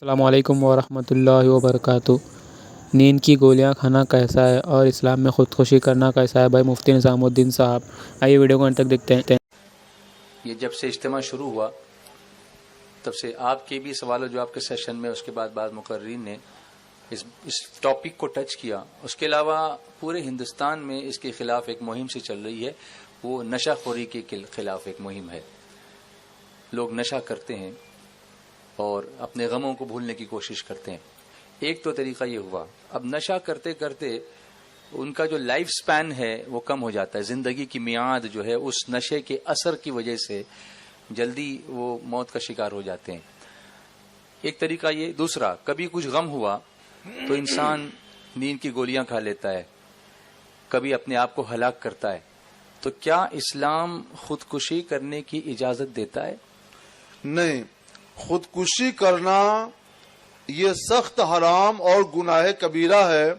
السلام علیکم ورحمۃ اللہ وبرکاتہ۔ نیند کی گولیاں کھانا کیسا ہے اور اسلام میں خودکشی کرنا کیسا ہے؟ بھائی مفتی نظام الدین صاحب، آئیے ویڈیو کو انت تک دیکھتے ہیں۔ یہ جب سے اجتماع شروع ہوا تب سے آپ کے بھی سوال و جواب کے سیشن میں، اس کے بعد بعض مقررین نے اس ٹاپک کو ٹچ کیا۔ اس کے علاوہ پورے ہندوستان میں اس کے خلاف ایک مہم سے چل رہی ہے، وہ نشہ خوری کے خلاف ایک مہم ہے۔ لوگ نشہ کرتے ہیں اور اپنے غموں کو بھولنے کی کوشش کرتے ہیں۔ ایک تو طریقہ یہ ہوا، اب نشہ کرتے کرتے ان کا جو لائف سپین ہے وہ کم ہو جاتا ہے، زندگی کی میعاد جو ہے اس نشے کے اثر کی وجہ سے جلدی وہ موت کا شکار ہو جاتے ہیں۔ ایک طریقہ یہ۔ دوسرا، کبھی کچھ غم ہوا تو انسان نیند کی گولیاں کھا لیتا ہے، کبھی اپنے آپ کو ہلاک کرتا ہے۔ تو کیا اسلام خودکشی کرنے کی اجازت دیتا ہے؟ نہیں، خودکشی کرنا یہ سخت حرام اور گناہ کبیرہ ہے۔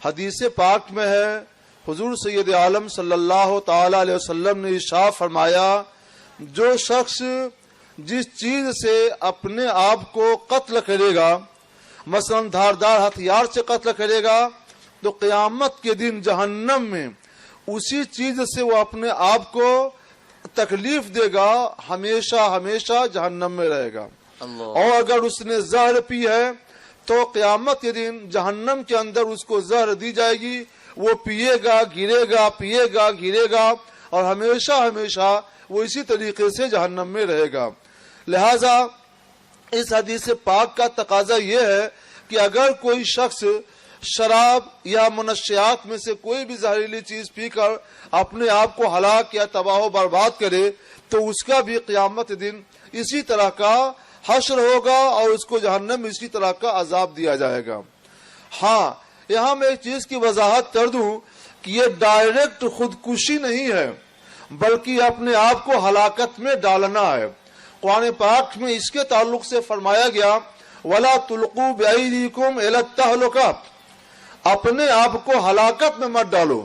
حدیث پاک میں ہے، حضور سید عالم صلی اللہ تعالی علیہ وسلم نے ارشاد فرمایا، جو شخص جس چیز سے اپنے آپ کو قتل کرے گا، مثلا دھاردار ہتھیار سے قتل کرے گا، تو قیامت کے دن جہنم میں اسی چیز سے وہ اپنے آپ کو تکلیف دے گا، ہمیشہ ہمیشہ جہنم میں رہے گا۔ اور اگر اس نے زہر پی ہے تو قیامت کے دن جہنم کے اندر اس کو زہر دی جائے گی، وہ پیے گا گرے گا، پیے گا گرے گا، اور ہمیشہ ہمیشہ وہ اسی طریقے سے جہنم میں رہے گا۔ لہذا اس حدیث پاک کا تقاضا یہ ہے کہ اگر کوئی شخص شراب یا منشیات میں سے کوئی بھی زہریلی چیز پی کر اپنے آپ کو ہلاک یا تباہ و برباد کرے تو اس کا بھی قیامت دن اسی طرح کا حشر ہوگا اور اس کو جہنم میں اسی طرح کا عذاب دیا جائے گا۔ ہاں، یہاں میں ایک چیز کی وضاحت کر دوں کہ یہ ڈائریکٹ خودکشی نہیں ہے، بلکہ اپنے آپ کو ہلاکت میں ڈالنا ہے۔ قرآن پاک میں اس کے تعلق سے فرمایا گیا، وَلَا تُلْقُوا بِأَيْدِيكُمْ إِلَى التَّهْلُكَةِ، اپنے آپ کو ہلاکت میں مت ڈالو۔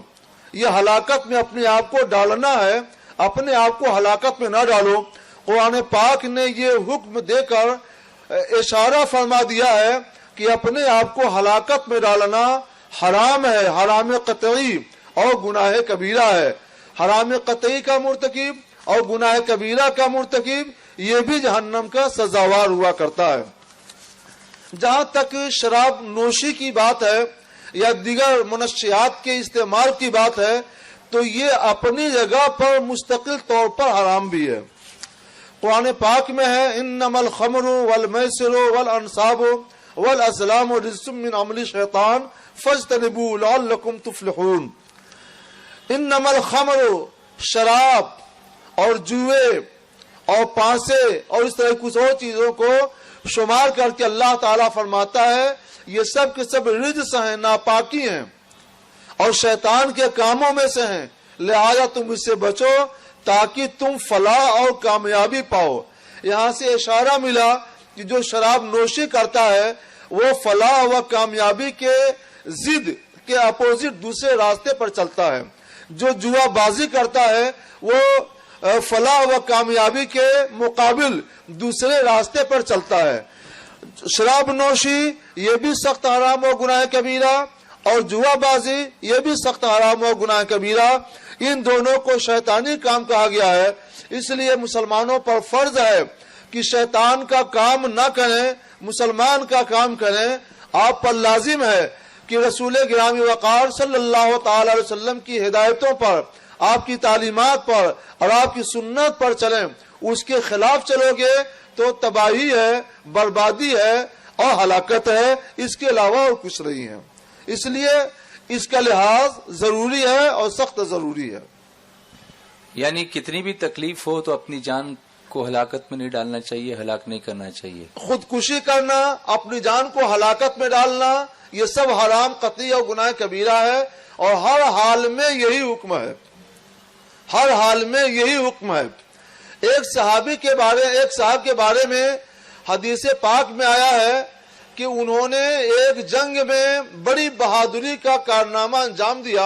یہ ہلاکت میں اپنے آپ کو ڈالنا ہے، اپنے آپ کو ہلاکت میں نہ ڈالو۔ قرآن پاک نے یہ حکم دے کر اشارہ فرما دیا ہے کہ اپنے آپ کو ہلاکت میں ڈالنا حرام ہے، حرام قطعی اور گناہ کبیرہ ہے۔ حرام قطعی کا مرتکب اور گناہ کبیرہ کا مرتکب یہ بھی جہنم کا سزاوار ہوا کرتا ہے۔ جہاں تک شراب نوشی کی بات ہے یا دیگر منشیات کے استعمال کی بات ہے تو یہ اپنی جگہ پر مستقل طور پر حرام بھی ہے۔ قرآن پاک میں ہے، انما الخمر والمیسر والانصاب والازلام رجس من عمل الشیطان فاجتنبوه لعلکم تفلحون۔ انما الخمر، شراب اور جوئے اور پانسے اور اس طرح کچھ اور چیزوں کو شمار کر کے اللہ تعالیٰ فرماتا ہے یہ سب کے سب رجس ہیں، ناپاکی ہیں اور شیطان کے کاموں میں سے ہیں، لہذا تم اس سے بچو تاکہ تم فلاح اور کامیابی پاؤ۔ یہاں سے اشارہ ملا کہ جو شراب نوشی کرتا ہے وہ فلاح و کامیابی کے ضد کے اپوزٹ دوسرے راستے پر چلتا ہے۔ جو جوا بازی کرتا ہے وہ فلاح و کامیابی کے مقابل دوسرے راستے پر چلتا ہے۔ شراب نوشی یہ بھی سخت حرام و گناہ کبیرہ، اور جوا بازی یہ بھی سخت حرام و گناہ کبیرہ۔ ان دونوں کو شیطانی کام کہا گیا ہے، اس لیے مسلمانوں پر فرض ہے کہ شیطان کا کام نہ کریں، مسلمان کا کام کریں۔ آپ پر لازم ہے کہ رسول گرامی وقار صلی اللہ تعالی علیہ وسلم کی ہدایتوں پر، آپ کی تعلیمات پر اور آپ کی سنت پر چلیں۔ اس کے خلاف چلو گے تو تباہی ہے، بربادی ہے اور ہلاکت ہے، اس کے علاوہ اور کچھ نہیں ہے۔ اس لیے اس کا لحاظ ضروری ہے اور سخت ضروری ہے۔ یعنی کتنی بھی تکلیف ہو تو اپنی جان کو ہلاکت میں نہیں ڈالنا چاہیے، ہلاک نہیں کرنا چاہیے۔ خودکشی کرنا، اپنی جان کو ہلاکت میں ڈالنا، یہ سب حرام قطعی اور گناہ کبیرہ ہے، اور ہر حال میں یہی حکم ہے، ہر حال میں یہی حکم ہے۔ ایک صاحب کے بارے میں حدیث پاک میں آیا ہے کہ انہوں نے ایک جنگ میں بڑی بہادری کا کارنامہ انجام دیا،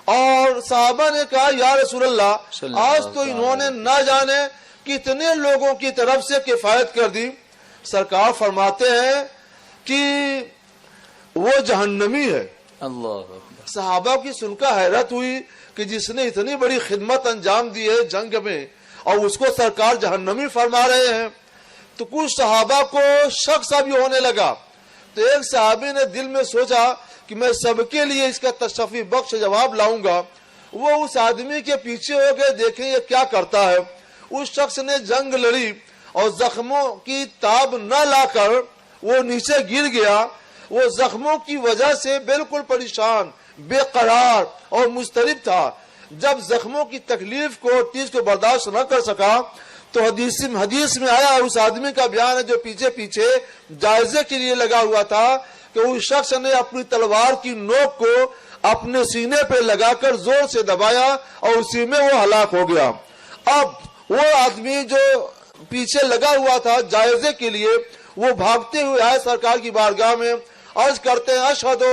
اور صحابہ نے کہا یا رسول اللہ آج تو انہوں نے نہ جانے کتنے لوگوں کی طرف سے کفایت کر دی۔ سرکار فرماتے ہیں کہ وہ جہنمی ہے۔ اللہ صحابہ کی سن کر حیرت ہوئی کہ جس نے اتنی بڑی خدمت انجام دی ہے جنگ میں، اور اس کو سرکار جہنمی فرما رہے ہیں۔ تو کچھ صحابہ کو شک سا بھی ہونے لگا، تو ایک صحابی نے دل میں سوچا کہ میں سب کے لیے اس کا تشفی بخش جواب لاؤں گا۔ وہ اس آدمی کے پیچھے ہو گئے، دیکھیں یہ کیا کرتا ہے۔ اس شخص نے جنگ لڑی اور زخموں کی تاب نہ لا کر وہ نیچے گر گیا۔ وہ زخموں کی وجہ سے بالکل پریشان، بے قرار اور مضطرب تھا۔ جب زخموں کی تکلیف کو چیز کو برداشت نہ کر سکا تو حدیث میں آیا، اس آدمی کا بیان ہے جو پیچھے پیچھے جائزے کے لیے لگا ہوا تھا، کہ اس شخص نے اپنی تلوار کی نوک کو اپنے سینے پہ لگا کر زور سے دبایا اور اسی میں وہ ہلاک ہو گیا۔ اب وہ آدمی جو پیچھے لگا ہوا تھا جائزے کے لیے، وہ بھاگتے ہوئے آئے سرکار کی بارگاہ میں، عرض کرتے ہیں اشہد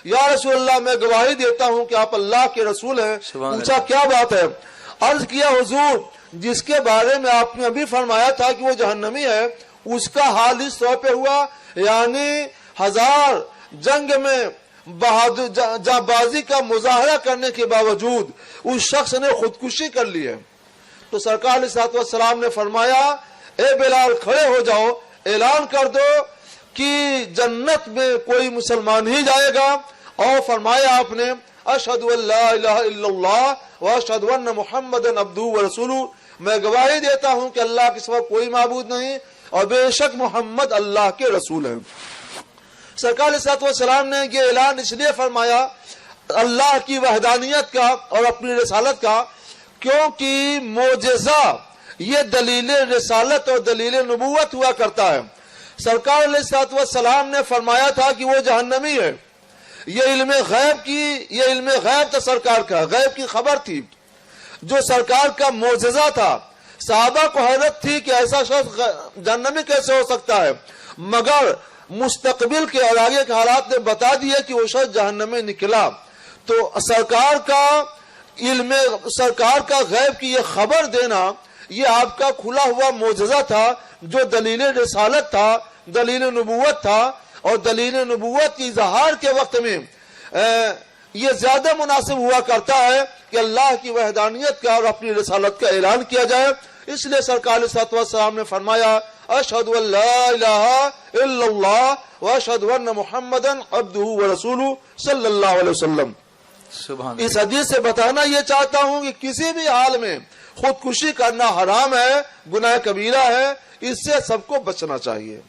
یا رسول اللہ، میں گواہی دیتا ہوں کہ آپ اللہ کے رسول ہیں۔ پوچھا کیا بات ہے؟ عرض کیا حضور، جس کے بارے میں آپ نے ابھی فرمایا تھا کہ وہ جہنمی ہے، اس کا حال اس طور پہ ہوا، یعنی 1000 جنگ میں جاں بازی کا مظاہرہ کرنے کے باوجود اس شخص نے خودکشی کر لی ہے۔ تو سرکار علیہ الصلوۃ والسلام نے فرمایا، اے بلال کھڑے ہو جاؤ، اعلان کر دو کہ جنت میں کوئی مسلمان ہی جائے گا۔ اور فرمایا آپ نے، اشہد ان لا الہ الا اللہ واشہد ان محمد عبدہ ورسولہ، میں گواہی دیتا ہوں کہ اللہ کے سوا کوئی معبود نہیں اور بے شک محمد اللہ کے رسول ہیں۔ سرکار علیہ الصلوۃ والسلام نے یہ اعلان اس لیے فرمایا اللہ کی وحدانیت کا اور اپنی رسالت کا، کیونکہ معجزہ یہ دلیل رسالت اور دلیل نبوت ہوا کرتا ہے۔ سرکار علیہ الصلوۃ والسلام نے فرمایا تھا کہ وہ جہنمی ہے، یہ علم غیب تھا، سرکار کا غیب کی خبر تھی، جو سرکار کا معجزہ تھا۔ صحابہ کو حیرت تھی کہ ایسا شخص جہنمی کیسے ہو سکتا ہے، مگر مستقبل کے اور آگے کے حالات نے بتا دیے کہ وہ شخص جہنمی نکلا۔ تو سرکار کا غیب کی یہ خبر دینا، یہ آپ کا کھلا ہوا معجزہ تھا، جو دلیل رسالت تھا، دلیل نبوت تھا، اور دلیل نبوت کی اظہار کے وقت میں یہ زیادہ مناسب ہوا کرتا ہے کہ اللہ کی وحدانیت کا اور اپنی رسالت کا اعلان کیا جائے۔ اس لیے سرکار علیہ الصلوۃ والسلام نے فرمایا، اشہد ان لا الہ الا اللہ واشہد ان محمد عبدہ ورسولہ صلی اللہ علیہ وسلم۔ سبحان اس حدیث سے بتانا یہ چاہتا ہوں کہ کسی بھی حال میں خودکشی کرنا حرام ہے، گناہ کبیرہ ہے، اس سے سب کو بچنا چاہیے۔